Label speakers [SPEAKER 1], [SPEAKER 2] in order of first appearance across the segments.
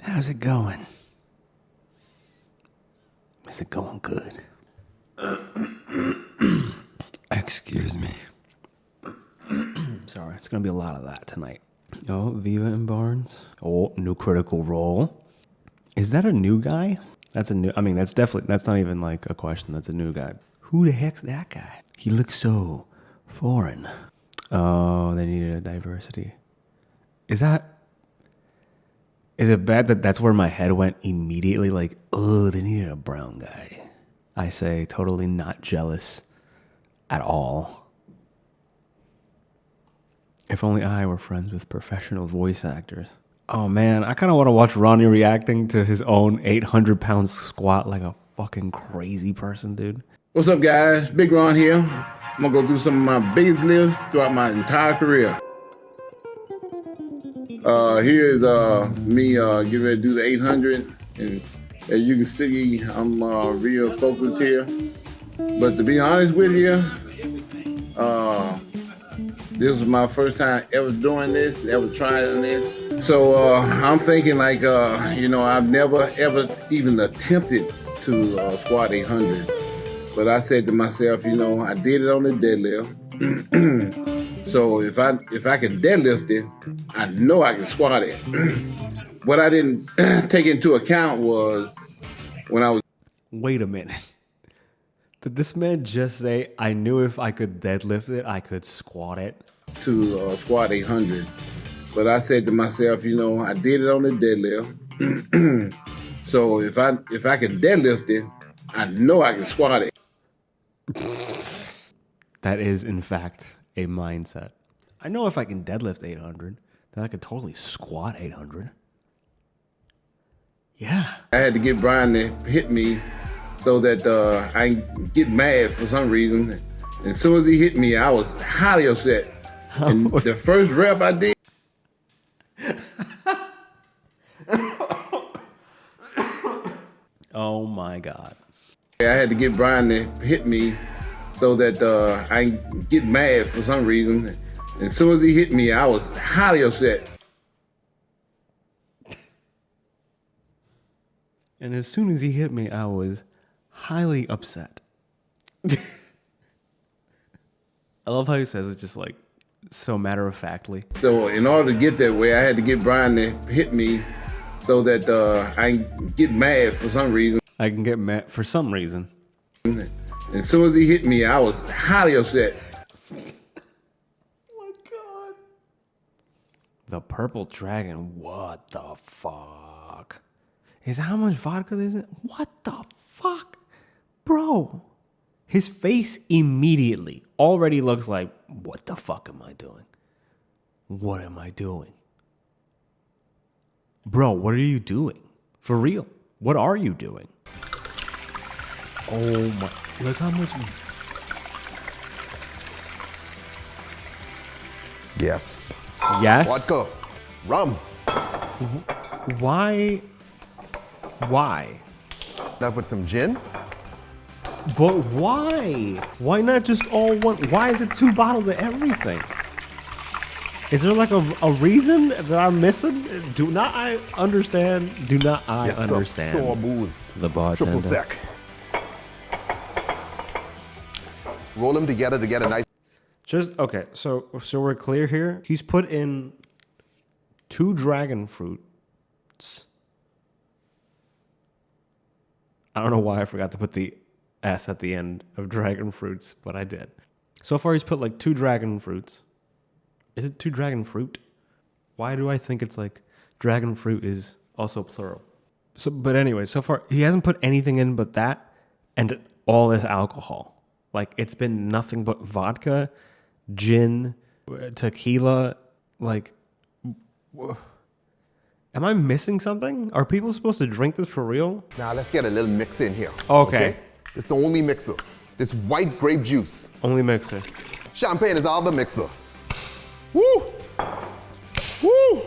[SPEAKER 1] How's it going? Is it going good? Excuse me. Sorry, it's gonna be a lot of that tonight. Oh, Viva and Barnes. Oh, new Critical Role. Is that a new guy? That's a new, I mean, that's not even like a question. That's a new guy. Who the heck's that guy? He looks so foreign. Oh, they needed a diversity. Is it bad that that's where my head went immediately? Like, oh, they needed a brown guy. I say totally not jealous at all. If only I were friends with professional voice actors. Oh man, I kind of want to watch Ronnie reacting to his own 800-pound squat like a fucking crazy person, dude.
[SPEAKER 2] What's up, guys? Big Ron here. I'm gonna go through some of my biggest lifts throughout my entire career. Here is me getting ready to do the 800, and as you can see, I'm real focused here. But to be honest with you, this is my first time ever doing this, ever trying this. So I'm thinking like, I've never ever even attempted to squat 800. But I said to myself, I did it on the deadlift. So if I can deadlift it, I know I can squat it. What I didn't take into account was when I was...
[SPEAKER 1] Wait a minute. Did this man just say, I knew if I could deadlift it, I could squat it?
[SPEAKER 2] To squat 800. But I said to myself, I did it on the deadlift. So if I can deadlift it, I know I can squat it.
[SPEAKER 1] That is, in fact, a mindset. I know if I can deadlift 800, then I could totally squat 800. Yeah.
[SPEAKER 2] I had to get Brian to hit me so that I get mad for some reason. And as soon as he hit me, I was highly upset. And the first rep I did...
[SPEAKER 1] Oh my God.
[SPEAKER 2] I had to get Brian to hit me so that I get mad for some reason. And as soon as he hit me, I was highly upset.
[SPEAKER 1] And as soon as he hit me, I was highly upset. I love how he says it just like so matter-of-factly.
[SPEAKER 2] So in order to get that way, I had to get Brian to hit me so that I get mad for some reason.
[SPEAKER 1] I can get mad for some reason.
[SPEAKER 2] And as soon as he hit me, I was highly upset.
[SPEAKER 1] Oh my God. The Purple Dragon, what the fuck? Is that how much vodka there is in it? What the fuck? Bro, his face immediately already looks like, what the fuck am I doing? What am I doing? Bro, what are you doing? For real, what are you doing? Oh my, look how much.
[SPEAKER 3] Yes.
[SPEAKER 1] Yes?
[SPEAKER 3] Vodka. Rum.
[SPEAKER 1] Why?
[SPEAKER 3] That with some gin?
[SPEAKER 1] But why? Why not just all one? Why is it 2 bottles of everything? Is there like a reason that I'm missing? Do not I understand? Do not I
[SPEAKER 3] Yes,
[SPEAKER 1] understand?
[SPEAKER 3] Pure booze.
[SPEAKER 1] The bartender.
[SPEAKER 3] Triple sec. Roll them together to get a nice...
[SPEAKER 1] Just, okay, so we're clear here. He's put in 2 dragon fruits. I don't know why I forgot to put the S at the end of dragon fruits, but I did. So far he's put like 2 dragon fruits. Is it 2 dragon fruit? Why do I think it's like dragon fruit is also plural? So, but anyway, so far he hasn't put anything in but that and all this alcohol. Like it's been nothing but vodka, gin, tequila. Like, am I missing something? Are people supposed to drink this for real?
[SPEAKER 3] Now let's get a little mix in here.
[SPEAKER 1] Okay.
[SPEAKER 3] It's the only mixer. This white grape juice.
[SPEAKER 1] Only mixer.
[SPEAKER 3] Champagne is all the mixer. Woo! Woo!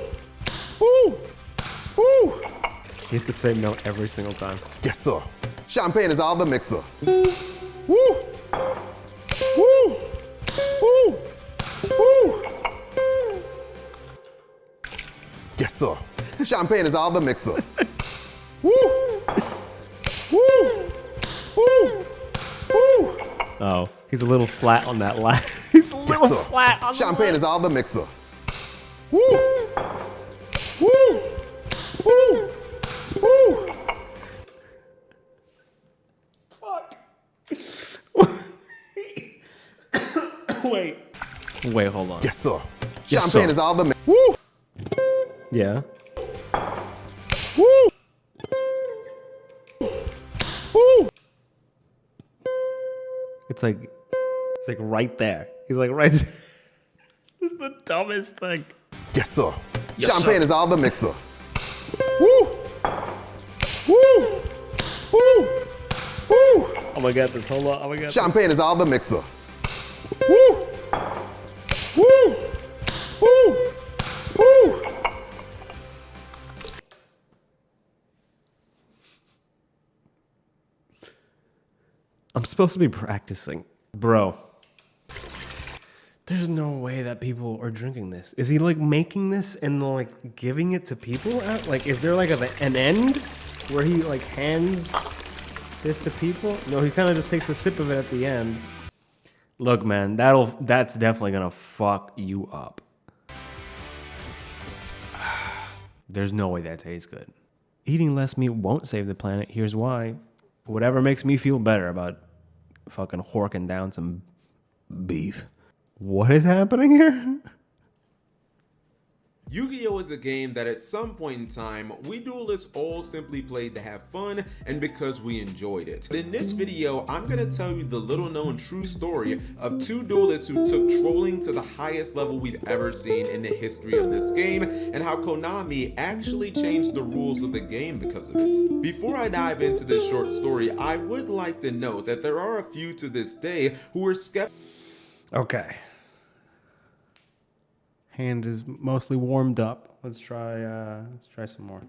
[SPEAKER 3] Woo! Woo!
[SPEAKER 1] He has the same note every single time.
[SPEAKER 3] Yes, sir. Champagne is all the mixer. Woo! Woo! Woo! Woo! Yes, sir. Champagne is all the mixer. Woo! Woo! Woo! Woo!
[SPEAKER 1] Oh, he's a little flat on that line. He's a little
[SPEAKER 3] Yes, sir.
[SPEAKER 1] flat on
[SPEAKER 3] Champagne is all the mixer. Woo! Woo! Woo! Woo!
[SPEAKER 1] Wait, hold on.
[SPEAKER 3] Yes, sir.
[SPEAKER 1] Yes,
[SPEAKER 3] Champagne
[SPEAKER 1] sir.
[SPEAKER 3] is all the mixer. Woo!
[SPEAKER 1] Yeah.
[SPEAKER 3] Woo! Woo!
[SPEAKER 1] It's like right there. He's like right there. This is the dumbest thing.
[SPEAKER 3] Yes, sir.
[SPEAKER 1] Yes,
[SPEAKER 3] Champagne
[SPEAKER 1] sir.
[SPEAKER 3] is all the mixer. Woo! Woo! Woo! Woo!
[SPEAKER 1] Oh my god, this hold on. Oh my god.
[SPEAKER 3] Champagne is all the mixer. Woo! Woo! Woo! Woo!
[SPEAKER 1] I'm supposed to be practicing. Bro. There's no way that people are drinking this. Is he like making this and like giving it to people? Like, is there like an end where he like hands this to people? No, he kind of just takes a sip of it at the end. Look, man, that's definitely gonna fuck you up. There's no way that tastes good. Eating less meat won't save the planet. Here's why. Whatever makes me feel better about fucking horking down some beef. What is happening here?
[SPEAKER 4] Yu-Gi-Oh! Is a game that at some point in time, we duelists all simply played to have fun and because we enjoyed it. But in this video, I'm gonna tell you the little known true story of two duelists who took trolling to the highest level we've ever seen in the history of this game, and how Konami actually changed the rules of the game because of it. Before I dive into this short story, I would like to note that there are a few to this day who are skeptical.
[SPEAKER 1] Okay. Hand is mostly warmed up. Let's try some more.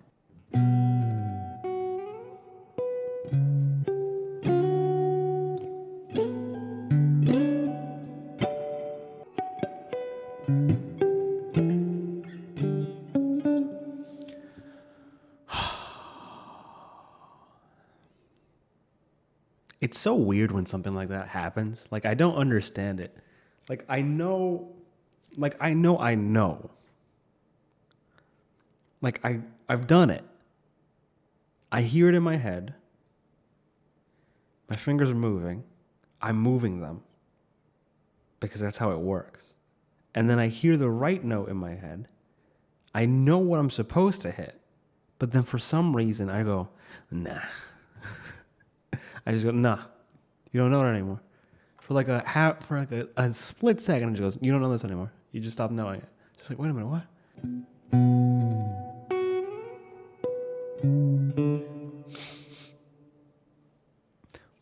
[SPEAKER 1] It's so weird when something like that happens. Like, I don't understand it. Like, I know. Like, I know. Like, I've done it. I hear it in my head. My fingers are moving. I'm moving them. Because that's how it works. And then I hear the right note in my head. I know what I'm supposed to hit. But then for some reason, I go, nah. I just go, nah. You don't know it anymore. For like a split second, it just goes, you don't know this anymore. You just stop knowing it. Just like, wait a minute, what?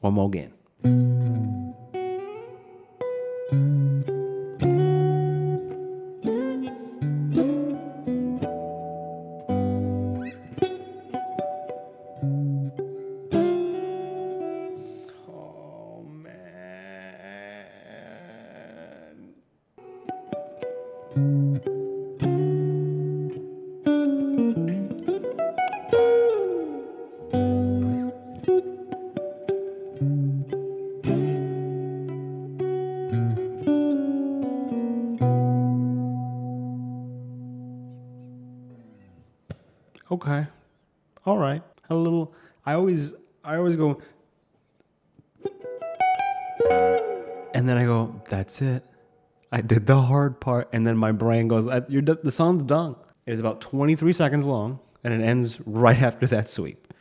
[SPEAKER 1] One more again. Oh, man. Okay. All right. A little. I always go. And then I go, that's it. I did the hard part. And then my brain goes, the song's done. It is about 23 seconds long, and it ends right after that sweep.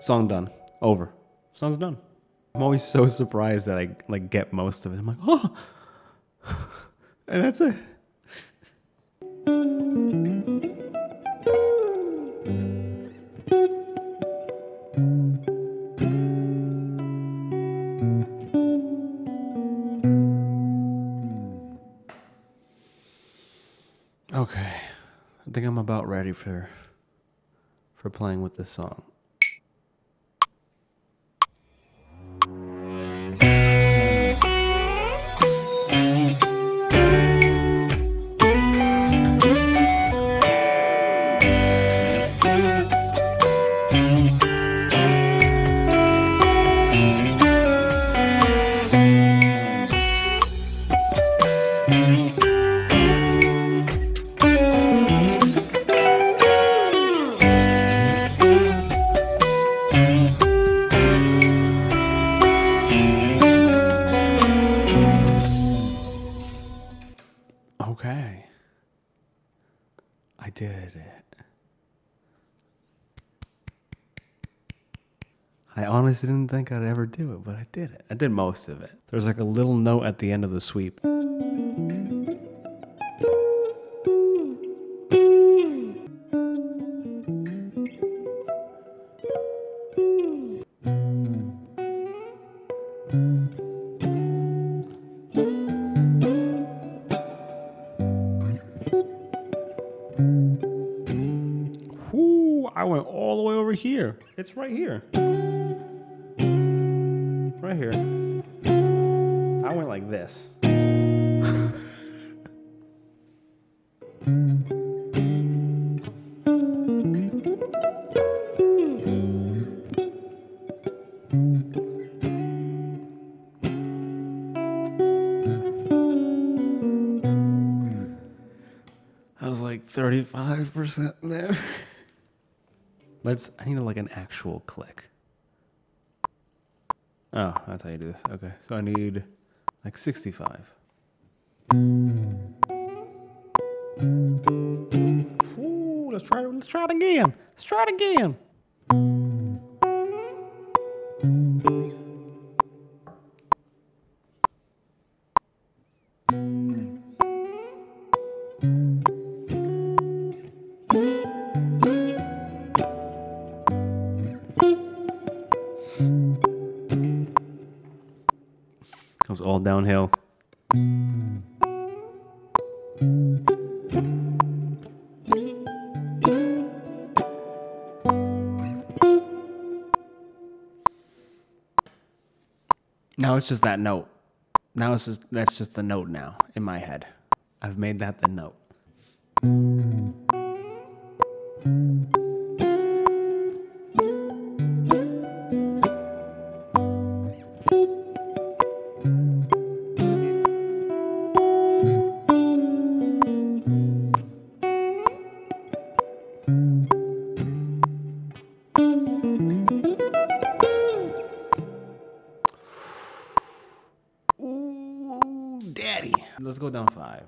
[SPEAKER 1] Song done. Over. Song's done. I'm always so surprised that I like get most of it. I'm like, oh. And that's it. Okay, I think I'm about ready for playing with this song. I did it. I honestly didn't think I'd ever do it, but I did it. I did most of it. There's like a little note at the end of the sweep. Whoo, I went all the way over here. It's right here. Right here. I went like this. I was like 35% there. I need like an actual click. Oh, that's how you do this. Okay, so I need like 65. Ooh, let's try it again. Let's try it again. It was all downhill. Now it's just that note. That's just the note now in my head. I've made that the note. Ooh, daddy. Let's go down 5.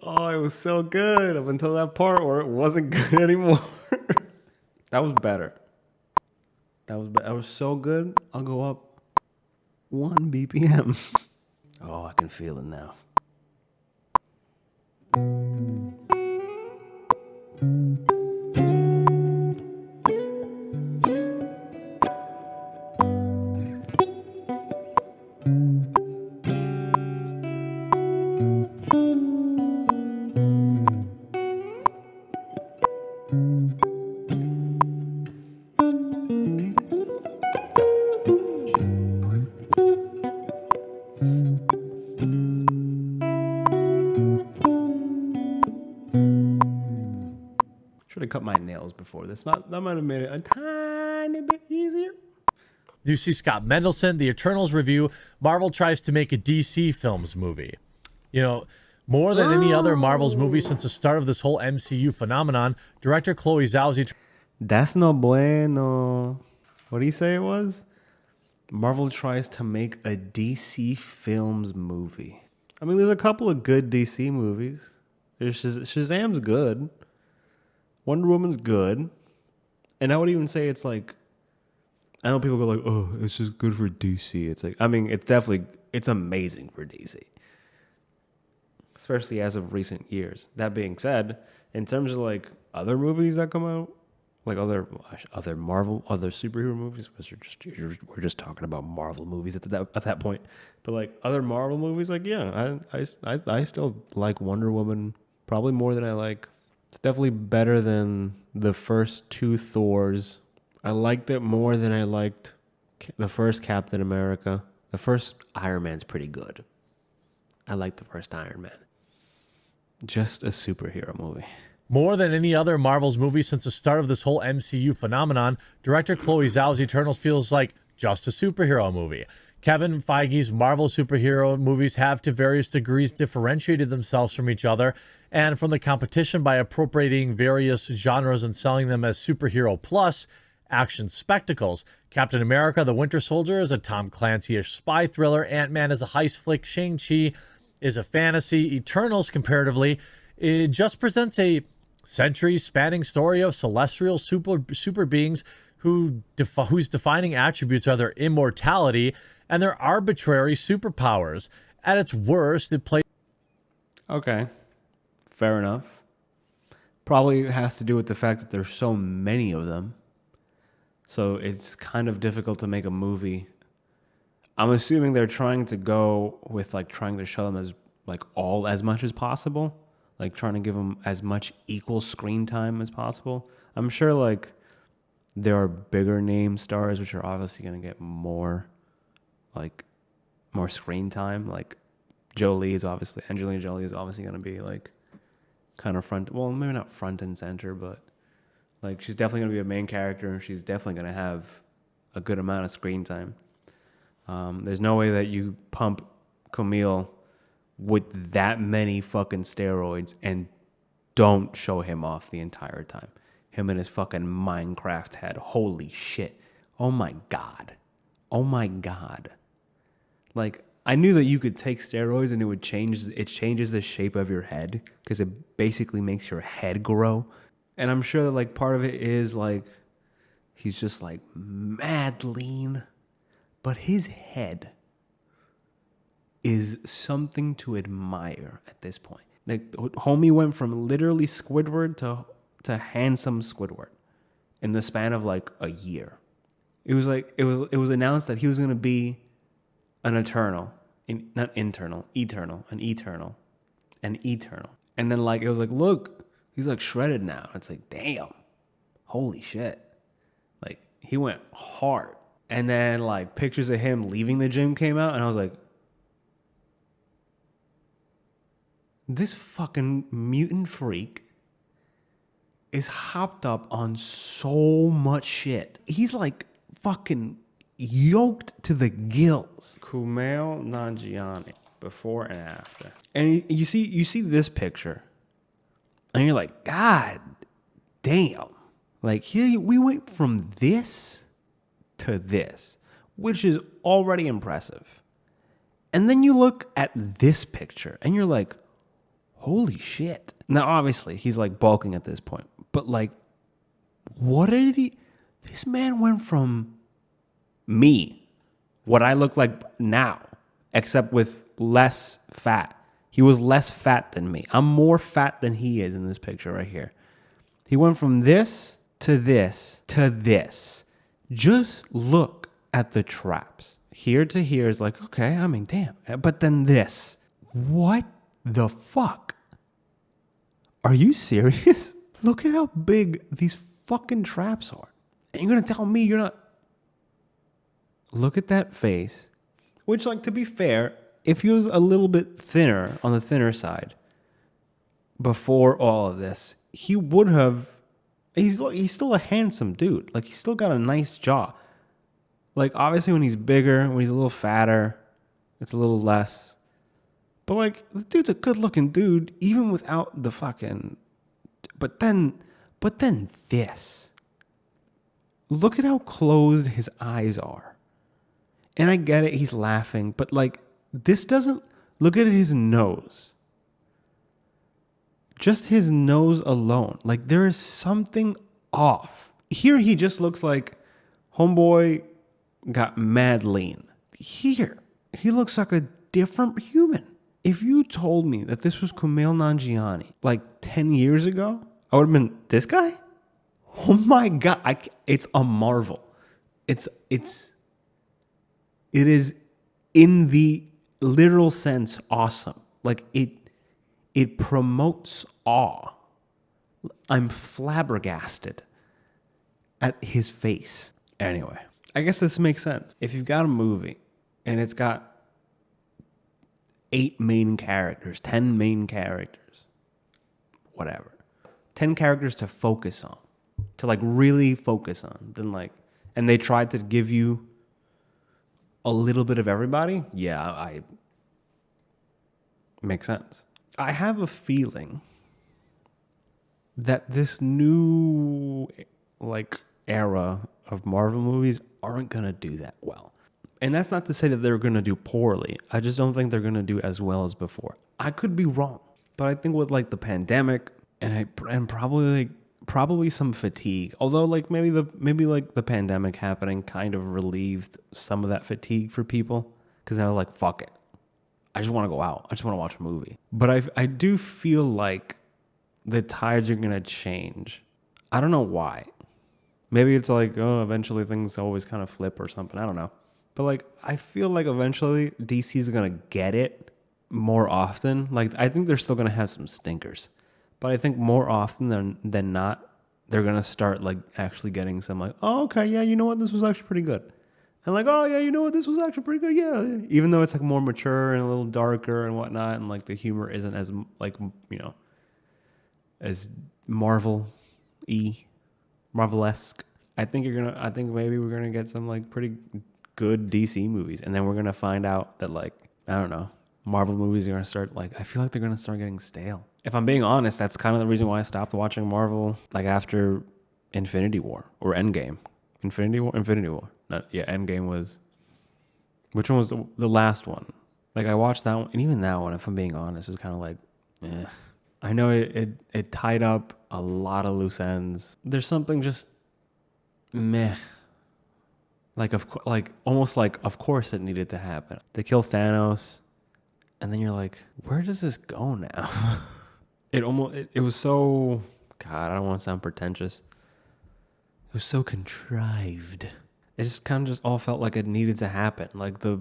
[SPEAKER 1] Oh, it was so good up until that part where it wasn't good anymore. That was better. That was so good. I'll go up 1 BPM. Oh, I can feel it now. Should have cut my nails before this. That might have made it a tiny bit easier.
[SPEAKER 5] You see Scott Mendelson, The Eternals review. Marvel tries to make a DC Films movie. You know, more than any other Marvel's movie since the start of this whole MCU phenomenon, director Chloe Zhao.
[SPEAKER 1] That's no bueno. What do you say it was? Marvel tries to make a DC Films movie. I mean, there's a couple of good DC movies. There's Shazam's good. Wonder Woman's good. And I would even say it's like, I know people go like, oh, it's just good for DC. It's like, I mean, it's amazing for DC. Especially as of recent years. That being said, in terms of like other movies that come out, like other Marvel, other superhero movies, we're just talking about Marvel movies at that point. But like other Marvel movies, like yeah, I still like Wonder Woman probably more than I like. It's definitely better than the first 2 Thors. I liked it more than I liked The first Captain America. The first Iron Man's pretty good. I like the first Iron Man. Just a superhero movie.
[SPEAKER 5] More than any other Marvel's movie since the start of this whole MCU phenomenon, director Chloe Zhao's Eternals feels like just a superhero movie. Kevin Feige's Marvel superhero movies have to various degrees differentiated themselves from each other and from the competition by appropriating various genres and selling them as superhero plus action spectacles. Captain America, The Winter Soldier is a Tom Clancy-ish spy thriller. Ant-Man is a heist flick. Shang-Chi is a fantasy. Eternals, comparatively, it just presents a centuries-spanning story of celestial super beings whose defining attributes are their immortality and their arbitrary superpowers. At its worst, it plays...
[SPEAKER 1] Okay. Fair enough. Probably has to do with the fact that there's so many of them. So it's kind of difficult to make a movie. I'm assuming they're trying to go with like trying to show them as like all as much as possible. Like trying to give them as much equal screen time as possible. I'm sure like there are bigger name stars which are obviously going to get more screen time. Like Angelina Jolie is obviously going to be like kind of well, maybe not front and center, but like she's definitely going to be a main character and she's definitely going to have a good amount of screen time. There's no way that you pump Camille with that many fucking steroids and don't show him off the entire time. Him and his fucking Minecraft head. Holy shit. Oh my God. Oh my God. Like, I knew that you could take steroids and it changes the shape of your head because it basically makes your head grow. And I'm sure that like part of it is like he's just like mad lean, but his head is something to admire at this point. Like homie went from literally Squidward to handsome Squidward in the span of like a year. It was announced that he was gonna be an eternal. An eternal. And then like it was like, look, he's like shredded now. It's like, damn. Holy shit. Like he went hard. And then like pictures of him leaving the gym came out and I was like, this fucking mutant freak is hopped up on so much shit. He's like fucking yoked to the gills. Kumail Nanjiani, before and after. And you see this picture, and you're like, God damn. Like we went from this to this, which is already impressive. And then you look at this picture, and you're like, holy shit. Now, obviously, he's like bulking at this point, but like, this man went from me, what I look like now, except with less fat. He was less fat than me. I'm more fat than he is in this picture right here. He went from this to this to this. Just look at the traps. Here to here is like, okay, I mean, damn. But then this. What the fuck? Are you serious? Look at how big these fucking traps are. And you're going to tell me you're not... Look at that face. Which, like, to be fair, if he was a little bit thinner, on the thinner side, before all of this, he would have... He's still a handsome dude. Like, he's still got a nice jaw. Like, obviously, when he's bigger, when he's a little fatter, it's a little less. But, like, the dude's a good-looking dude, even without the fucking... But then this. Look at how closed his eyes are. And I get it, he's laughing, but, like, this doesn't... Look at his nose. Just his nose alone. Like, there is something off. Here, he just looks like homeboy got mad lean. Here, he looks like a different human. If you told me that this was Kumail Nanjiani like 10 years ago, I would have been, this guy? Oh my God. It's a marvel. It is in the literal sense awesome. Like it promotes awe. I'm flabbergasted at his face. Anyway, I guess this makes sense. If you've got a movie and it's got 8 main characters, 10 main characters, whatever, 10 characters to focus on, to like really focus on, then like, and they tried to give you a little bit of everybody, yeah, I makes sense. I have a feeling that this new like era of Marvel movies aren't gonna do that well. And that's not to say that they're gonna do poorly. I just don't think they're gonna do as well as before. I could be wrong, but I think with like the pandemic and probably some fatigue. Although like maybe the pandemic happening kind of relieved some of that fatigue for people because they were like, fuck it, I just want to go out. I just want to watch a movie. But I do feel like the tides are gonna change. I don't know why. Maybe it's like, oh, eventually things always kind of flip or something. I don't know. But like, I feel like eventually DC's gonna get it more often. Like, I think they're still gonna have some stinkers, but I think more often than not, they're gonna start like actually getting some like, oh, okay, yeah, you know what, this was actually pretty good. And like, oh yeah, you know what, this was actually pretty good, yeah. Even though it's like more mature and a little darker and whatnot, and like the humor isn't as like, you know, as Marvel-esque. I think maybe we're gonna get some like pretty good DC movies, and then we're gonna find out that like, I don't know, Marvel movies are gonna start like, I feel like they're gonna start getting stale. If I'm being honest, that's kind of the reason why I stopped watching Marvel like after Infinity War or Endgame. Infinity War. Endgame was, which one was the last one? Like I watched that one, and even that one, if I'm being honest, was kind of like, eh. I know it tied up a lot of loose ends. There's something just meh. Like almost like of course it needed to happen. They kill Thanos, and then you're like, where does this go now? It was so, God, I don't want to sound pretentious. It was so contrived. It just kind of just all felt like it needed to happen. Like the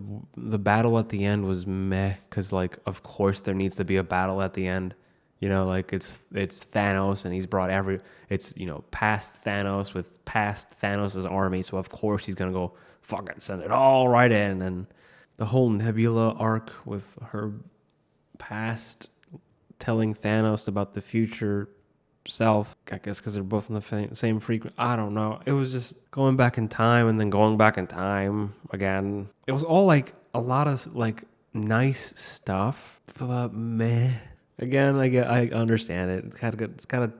[SPEAKER 1] battle at the end was meh, because like of course there needs to be a battle at the end. You know, like it's Thanos, and he's brought it's, you know, past Thanos with past Thanos' army, so of course he's gonna go fucking send it all right in. And the whole Nebula arc with her past telling Thanos about the future self, I guess because they're both in the same frequency. I don't know. It was just going back in time and then going back in time again. It was all like a lot of like nice stuff, but meh. Again, I understand it. It's got to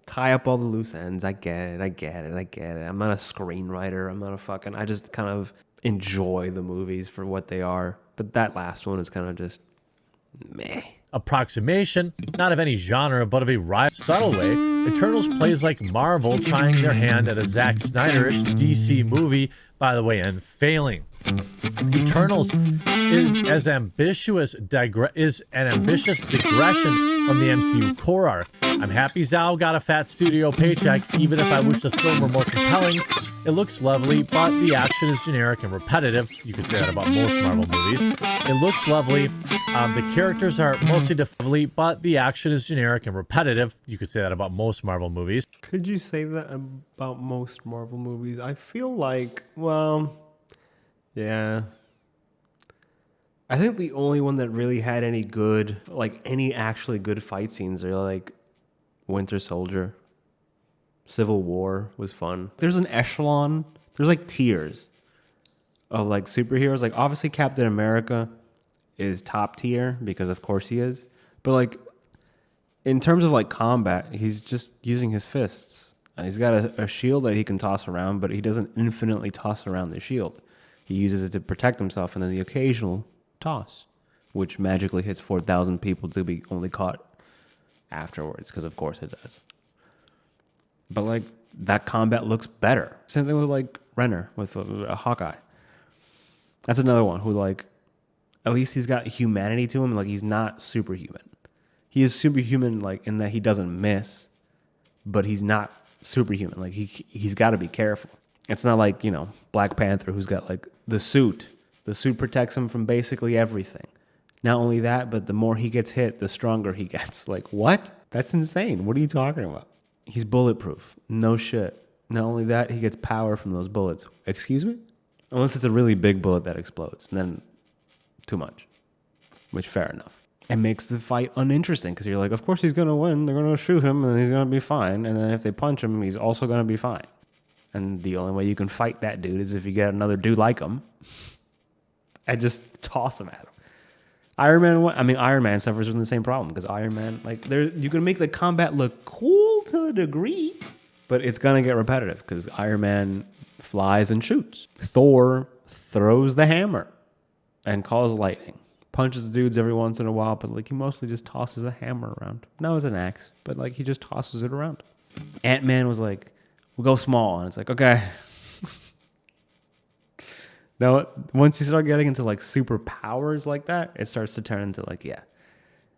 [SPEAKER 1] tie up all the loose ends. I get it. I'm not a screenwriter. I just kind of enjoy the movies for what they are. But that last one is kind of just meh.
[SPEAKER 5] Approximation, not of any genre, but of a subtle way, Eternals plays like Marvel trying their hand at a Zack Snyderish DC movie, by the way, and failing. Eternals is an ambitious digression from the MCU core arc. I'm happy Zhao got a fat studio paycheck, even if I wish the film were more compelling. It looks lovely, but the action is generic and repetitive. You could say that about most Marvel movies. It looks lovely. The characters are mostly lovely, but the action is generic and repetitive. You could say that about most Marvel movies.
[SPEAKER 1] Could you say that about most Marvel movies? I feel like, well, yeah. I think the only one that really had any good, like any actually good fight scenes are like Winter Soldier. Civil War was fun. There's an echelon. There's like tiers of like superheroes. Like obviously Captain America is top tier because of course he is. But like in terms of like combat, he's just using his fists. He's got a shield that he can toss around, but he doesn't infinitely toss around the shield. He uses it to protect himself, and then the occasional toss, which magically hits 4,000 people to be only caught afterwards, because of course it does. But like that combat looks better. Same thing with like Renner with a Hawkeye. That's another one who like, at least he's got humanity to him. Like he's not superhuman. He is superhuman like in that he doesn't miss, but he's not superhuman. Like he's got to be careful. It's not like, you know, Black Panther, who's got like the suit. The suit protects him from basically everything. Not only that, but the more he gets hit, the stronger he gets. Like, what? That's insane. What are you talking about? He's bulletproof. No shit. Not only that, he gets power from those bullets. Excuse me? Unless it's a really big bullet that explodes, and then too much. Which, fair enough. It makes the fight uninteresting because you're like, of course he's going to win. They're going to shoot him and he's going to be fine. And then if they punch him, he's also going to be fine. And the only way you can fight that dude is if you get another dude like him and just toss him at him. Iron Man suffers from the same problem because Iron Man, like, you can make the combat look cool to a degree, but it's going to get repetitive because Iron Man flies and shoots. Thor throws the hammer and calls lightning. Punches dudes every once in a while, but like he mostly just tosses a hammer around. No, it's an axe, but like he just tosses it around. Ant-Man was like, we'll go small, and it's like, okay. Now, once you start getting into like superpowers like that, it starts to turn into like, yeah,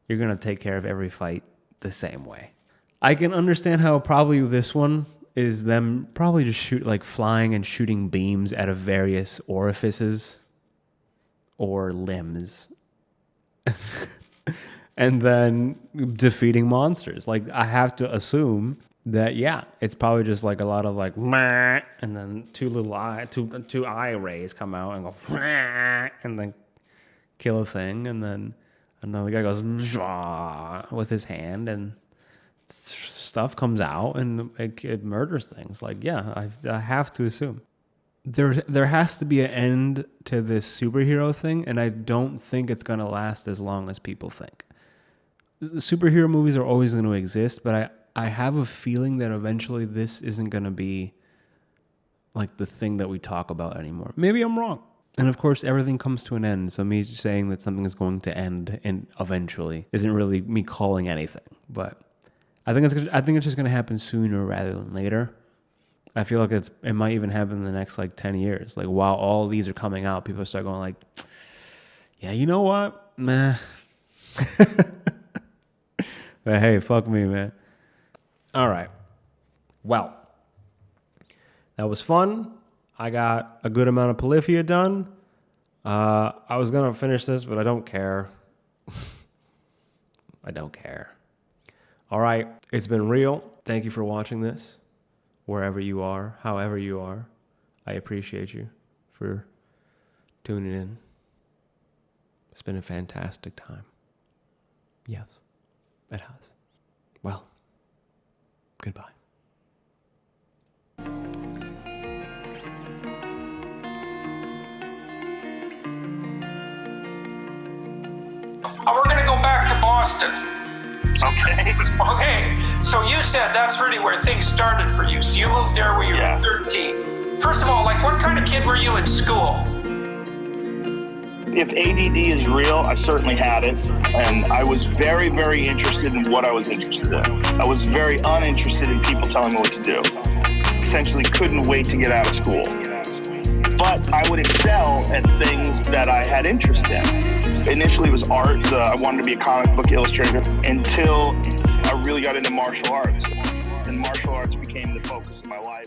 [SPEAKER 1] you're going to take care of every fight the same way. I can understand how probably this one is them probably just flying and shooting beams out of various orifices or limbs. And then defeating monsters. Like, I have to assume that, yeah, it's probably just like a lot of like, and then two eye rays come out and go, and then kill a thing. And then another guy goes with his hand and stuff comes out and it murders things. Like, yeah, I have to assume. There has to be an end to this superhero thing, and I don't think it's going to last as long as people think. Superhero movies are always going to exist, but I have a feeling that eventually this isn't going to be like the thing that we talk about anymore. Maybe I'm wrong. And of course, everything comes to an end, so me saying that something is going to end and eventually isn't really me calling anything. But I think it's just going to happen sooner rather than later. I feel like it might even happen in the next like 10 years. Like while all these are coming out, people start going like, yeah, you know what? Nah. But hey, fuck me, man. All right. Well, that was fun. I got a good amount of Polyphia done. I was going to finish this, but I don't care. I don't care. All right. It's been real. Thank you for watching this. Wherever you are, however you are, I appreciate you for tuning in. It's been a fantastic time. Yes, it has. Well, goodbye.
[SPEAKER 6] We're going to go back to Boston. Okay, so you said that's really where things started for you. So you moved there when you were 13. First of all, like, what kind of kid were you in school?
[SPEAKER 7] If ADD is real, I certainly had it. And I was very, very interested in what I was interested in. I was very uninterested in people telling me what to do. Essentially couldn't wait to get out of school. But I would excel at things that I had interest in. Initially it was art. I wanted to be a comic book illustrator until I really got into martial arts. And martial arts became the focus of my life.